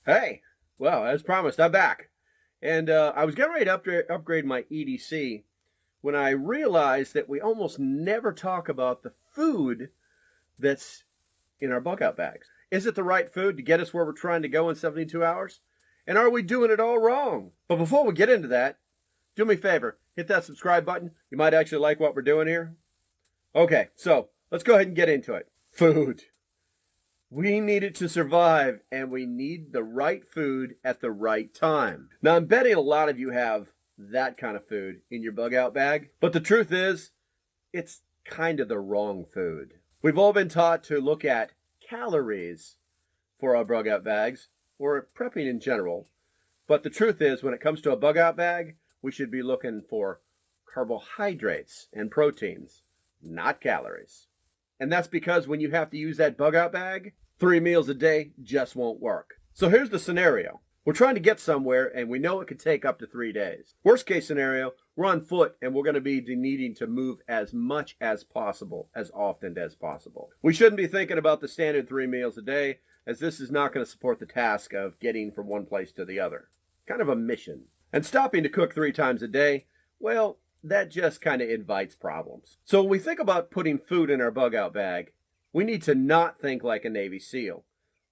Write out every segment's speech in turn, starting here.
Hey, well, as promised, I'm back. And I was getting ready to upgrade my EDC when I realized that we almost never talk about the food that's in our bug out bags. Is it the right food to get us where we're trying to go in 72 hours? And are we doing it all wrong? But before we get into that, do me a favor, hit that subscribe button. You might actually like what we're doing here. Okay, so let's go ahead and get into it. Food. We need it to survive, and we need the right food at the right time. Now, I'm betting a lot of you have that kind of food in your bug out bag, but the truth is, it's kind of the wrong food. We've all been taught to look at calories for our bug out bags, or prepping in general, but the truth is, when it comes to a bug out bag, we should be looking for carbohydrates and proteins, not calories. And that's because when you have to use that bug out bag, 3 meals a day just won't work. So here's the scenario. We're trying to get somewhere and we know it could take up to 3 days. Worst case scenario, we're on foot and we're going to be needing to move as much as possible, as often as possible. We shouldn't be thinking about the standard 3 meals a day, as this is not going to support the task of getting from one place to the other. Kind of a mission. And stopping to cook 3 times a day, well, that just kind of invites problems. So when we think about putting food in our bug out bag, we need to not think like a Navy SEAL.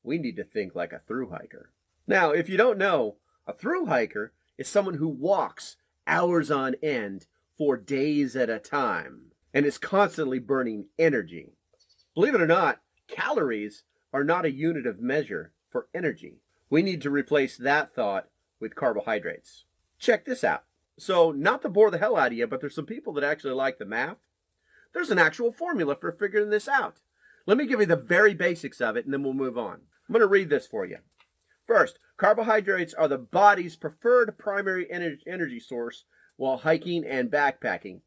We need to think like a thru hiker. Now, if you don't know, a thru hiker is someone who walks hours on end for days at a time and is constantly burning energy. Believe it or not, calories are not a unit of measure for energy. We need to replace that thought with carbohydrates. Check this out. So, not to bore the hell out of you, but there's some people that actually like the math. There's an actual formula for figuring this out. Let me give you the very basics of it, and then we'll move on. I'm going to read this for you. First, carbohydrates are the body's preferred primary energy source while hiking and backpacking.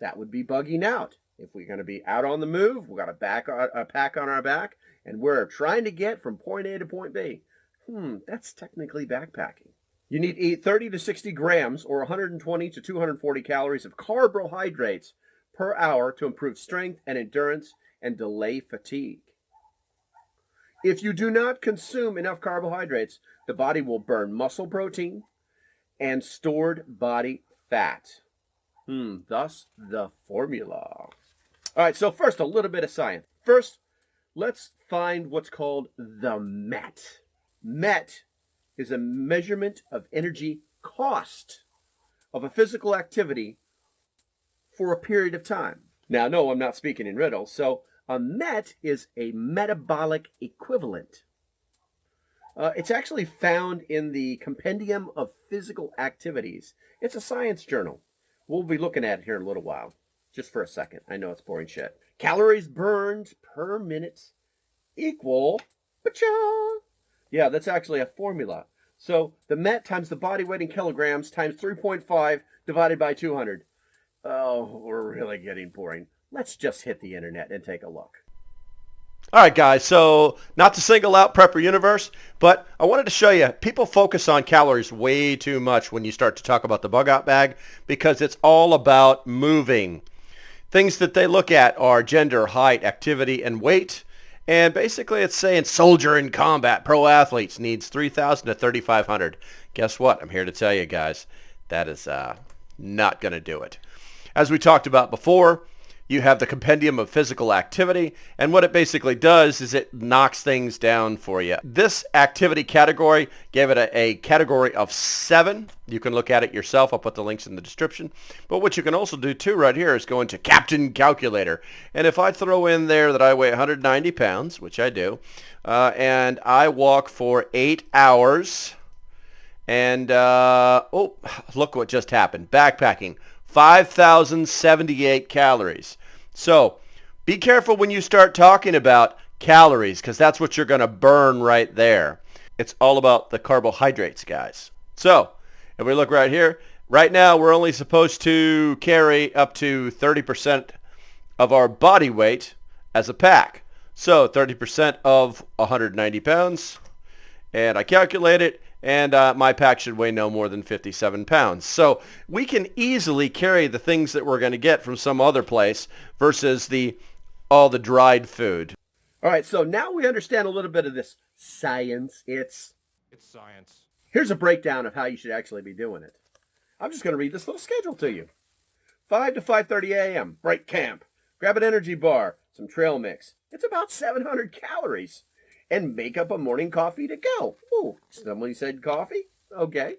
That would be bugging out. If we're going to be out on the move, we've got a pack on our back, and we're trying to get from point A to point B. That's technically backpacking. You need to eat 30 to 60 grams or 120 to 240 calories of carbohydrates per hour to improve strength and endurance and delay fatigue. If you do not consume enough carbohydrates, the body will burn muscle protein and stored body fat. Thus the formula. All right, so first, a little bit of science. First, let's find what's called the MET. MET is a measurement of energy cost of a physical activity for a period of time. Now, no, I'm not speaking in riddles. So a MET is a metabolic equivalent. It's actually found in the Compendium of Physical Activities. It's a science journal. We'll be looking at it here in a little while. Just for a second. I know it's boring shit. Calories burned per minute equal... Yeah, that's actually a formula. So the MET times the body weight in kilograms times 3.5 divided by 200. Oh, we're really getting boring. Let's just hit the internet and take a look. All right, guys, so not to single out Prepper Universe, but I wanted to show you, people focus on calories way too much when you start to talk about the bug out bag because it's all about moving. Things that they look at are gender, height, activity, and weight. And basically it's saying soldier in combat, pro athletes needs 3,000 to 3,500. Guess what? I'm here to tell you guys, that is not going to do it. As we talked about before, you have the Compendium of Physical Activity, and what it basically does is it knocks things down for you. This activity category gave it a category of 7. You can look at it yourself. I'll put the links in the description. But what you can also do too right here is go into Captain Calculator. And if I throw in there that I weigh 190 pounds, which I do, and I walk for 8 hours, and look what just happened. Backpacking. 5,078 calories. So be careful when you start talking about calories because that's what you're going to burn right there. It's all about the carbohydrates, guys. So if we look right here, right now we're only supposed to carry up to 30% of our body weight as a pack. So 30% of 190 pounds, and I calculate it, and my pack should weigh no more than 57 pounds. So we can easily carry the things that we're going to get from some other place versus all the dried food. All right, so now we understand a little bit of this science. It's science. Here's a breakdown of how you should actually be doing it. I'm just going to read this little schedule to you. 5 to 5:30 a.m., break camp. Grab an energy bar, some trail mix. It's about 700 calories. And make up a morning coffee to go. Ooh, somebody said coffee? Okay.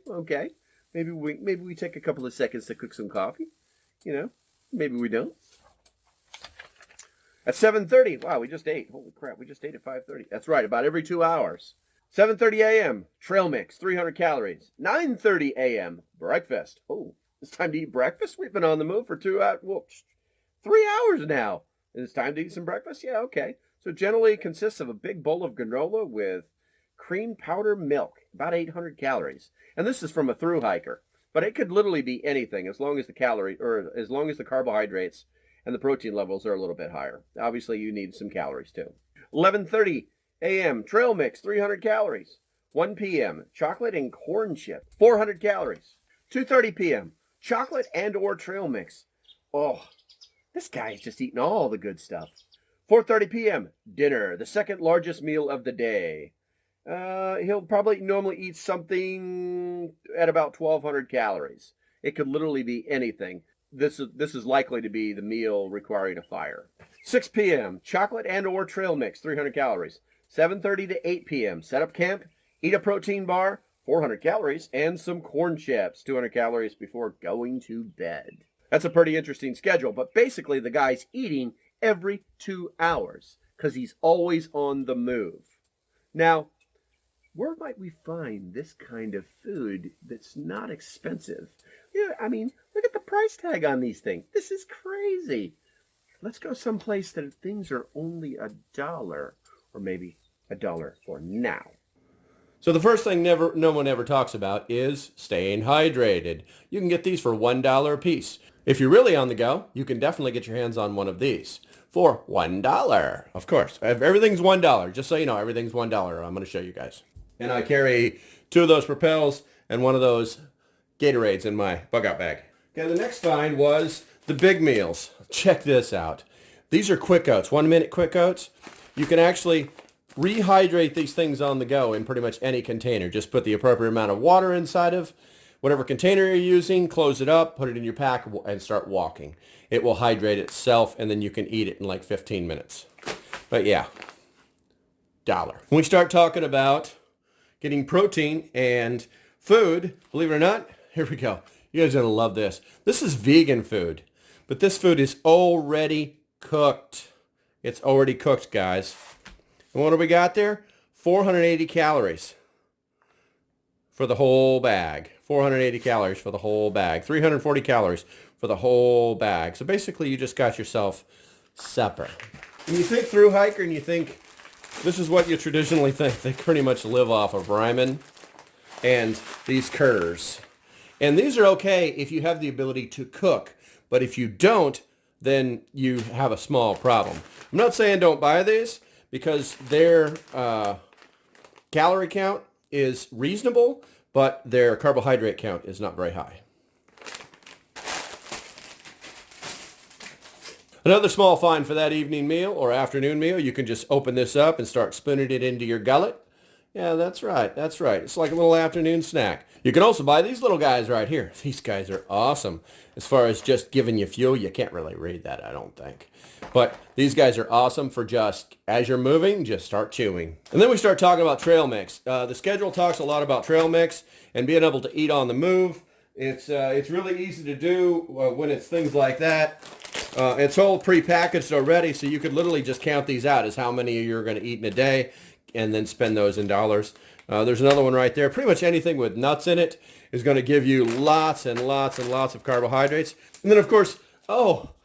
Maybe we take a couple of seconds to cook some coffee. You know, maybe we don't. At 7:30, wow, we just ate. Holy crap, we just ate at 5:30. That's right, about every 2 hours. 7:30 a.m., trail mix, 300 calories. 9:30 a.m., breakfast. Oh, it's time to eat breakfast? We've been on the move for 3 hours now. And it's time to eat some breakfast? Yeah, okay. So generally it consists of a big bowl of granola with cream powder milk, about 800 calories. And this is from a thru hiker. But it could literally be anything as long as the carbohydrates and the protein levels are a little bit higher. Obviously, you need some calories too. 11:30 a.m., trail mix, 300 calories. 1 p.m., chocolate and corn chip, 400 calories. 2:30 p.m., chocolate and or trail mix. Oh, this guy's just eating all the good stuff. 4:30 p.m., dinner, the second largest meal of the day. He'll probably normally eat something at about 1,200 calories. It could literally be anything. This is likely to be the meal requiring a fire. 6 p.m., chocolate and or trail mix, 300 calories. 7:30 to 8 p.m., set up camp, eat a protein bar, 400 calories, and some corn chips, 200 calories before going to bed. That's a pretty interesting schedule, but basically the guy's eating every 2 hours because he's always on the move. Now, where might we find this kind of food that's not expensive? Yeah, I mean, look at the price tag on these things. This is crazy. Let's go someplace that things are only $1, or maybe $1 for now. So the first thing no one ever talks about is staying hydrated. You can get these for $1 a piece. If you're really on the go, you can definitely get your hands on one of these for $1. Of course, everything's $1. Just so you know, everything's $1. I'm going to show you guys. And I carry 2 of those Propels and 1 of those Gatorades in my bug out bag. Okay, the next find was the big meals. Check this out. These are Quick Oats, 1 minute Quick Oats. You can actually rehydrate these things on the go in pretty much any container. Just put the appropriate amount of water inside of whatever container you're using, close it up, put it in your pack, and start walking. It will hydrate itself, and then you can eat it in like 15 minutes. But yeah, $1. When we start talking about getting protein and food, believe it or not, here we go. You guys are going to love this. This is vegan food, but this food is already cooked. It's already cooked, guys. And what do we got there? 480 calories for the whole bag. 480 calories for the whole bag. 340 calories for the whole bag. So basically, you just got yourself supper. When you think through hiker and you think this is what you traditionally think, they pretty much live off of ramen and these Kurs. And these are okay if you have the ability to cook. But if you don't, then you have a small problem. I'm not saying don't buy these because their calorie count is reasonable, but their carbohydrate count is not very high. Another small find for that evening meal or afternoon meal, you can just open this up and start spooning it into your gullet. Yeah, that's right. That's right. It's like a little afternoon snack. You can also buy these little guys right here. These guys are awesome. As far as just giving you fuel, you can't really read that, I don't think. But these guys are awesome for just, as you're moving, just start chewing. And then we start talking about trail mix. The schedule talks a lot about trail mix and being able to eat on the move. It's really easy to do when it's things like that. It's all pre-packaged already, so you could literally just count these out as how many you're going to eat in a day and then spend those in dollars. There's another one right there. Pretty much anything with nuts in it is going to give you lots and lots and lots of carbohydrates. And then, of course, but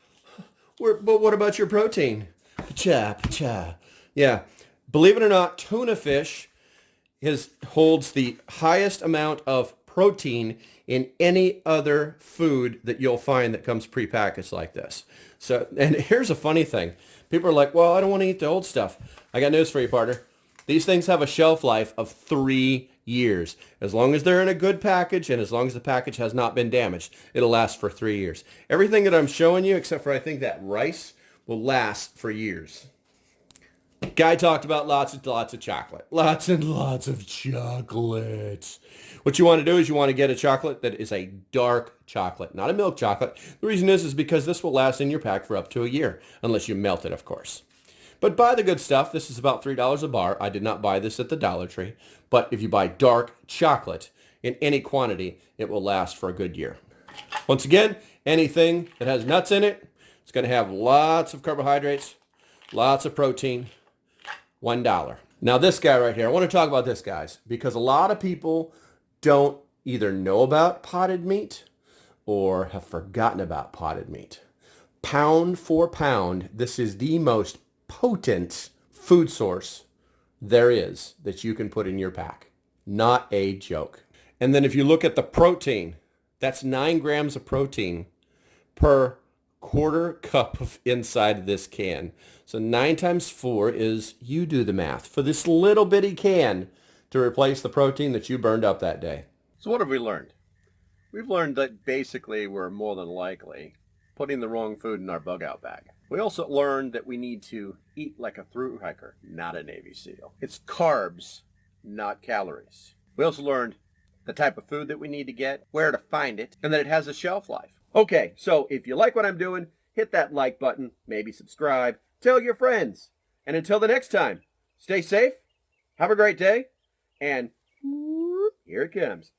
what about your protein? Pacha. Yeah. Believe it or not, tuna fish holds the highest amount of protein in any other food that you'll find that comes prepackaged like this. So, and here's a funny thing. People are like, well, I don't want to eat the old stuff. I got news for you, partner. These things have a shelf life of 3 years. As long as they're in a good package and as long as the package has not been damaged, it'll last for 3 years. Everything that I'm showing you, except for I think that rice, will last for years. Guy talked about lots and lots of chocolate. Lots and lots of chocolate. What you want to do is you want to get a chocolate that is a dark chocolate, not a milk chocolate. The reason is because this will last in your pack for up to a year, unless you melt it, of course. But buy the good stuff. This is about $3 a bar. I did not buy this at the Dollar Tree. But if you buy dark chocolate in any quantity, it will last for a good year. Once again, anything that has nuts in it, it's going to have lots of carbohydrates, lots of protein, $1. Now this guy right here, I want to talk about this, guys, because a lot of people don't either know about potted meat or have forgotten about potted meat. Pound for pound, this is the most potent food source there is that you can put in your pack. Not a joke. And then if you look at the protein, that's 9 grams of protein per quarter cup of inside of this can. So 9 times 4 is, you do the math, for this little bitty can to replace the protein that you burned up that day. So what have we learned? We've learned that basically we're more than likely putting the wrong food in our bug out bag. We also learned that we need to eat like a thru hiker, not a Navy SEAL. It's carbs, not calories. We also learned the type of food that we need to get, where to find it, and that it has a shelf life. Okay, so if you like what I'm doing, hit that like button, maybe subscribe, tell your friends. And until the next time, stay safe, have a great day, and here it comes.